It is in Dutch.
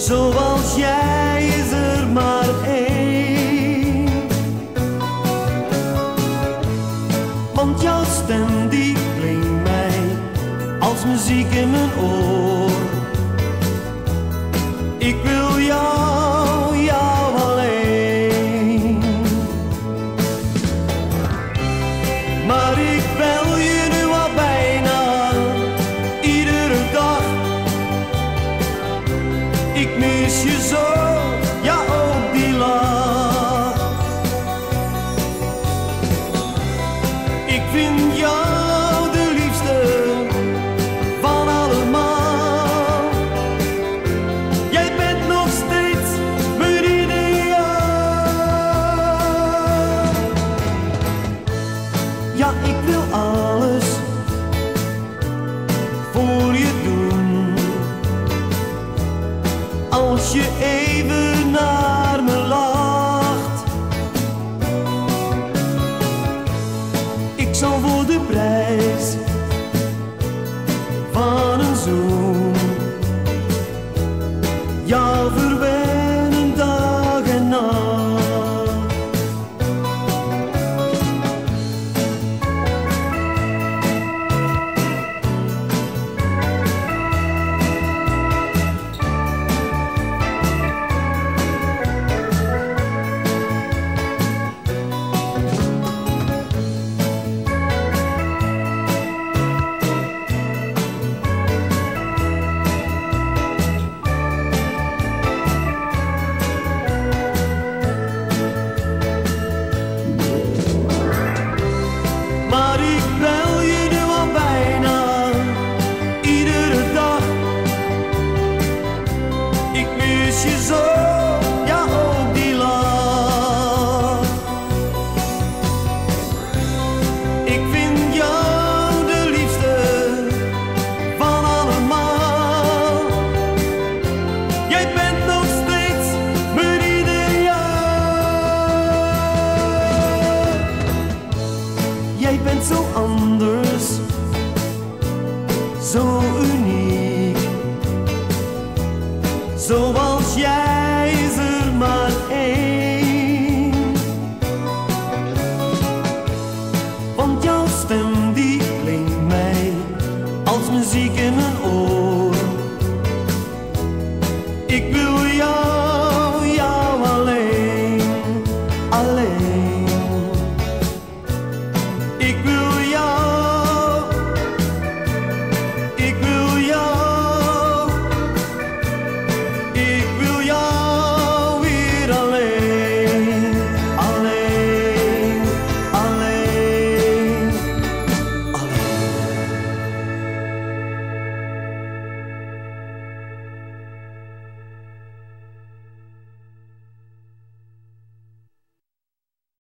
Zoals jij is er maar één. Want jouw stem die klinkt mij als muziek in mijn oor. Ik wil jou, jou alleen. Maar ik bel je nu al bijna iedere dag. Ik mis je zo, ja ook die lach. Ik vind jou de liefste van allemaal. Jij bent nog steeds mijn ideaal. Ja, ik wil alles voor je doen. Als je even naar me lacht, ik zal voor de prijs van een zoen jou verwennen dag en nacht. Maar ik bel je nu al bijna iedere dag. Ik mis je zo, ja ook die lach. Ik vind jou de liefste van allemaal. Jij bent nog steeds mijn ideaal. Jij bent zo anders, zo uniek. Zoals jij is er maar één. Want jouw stem die klinkt mij als muziek in mijn oor. Ik wil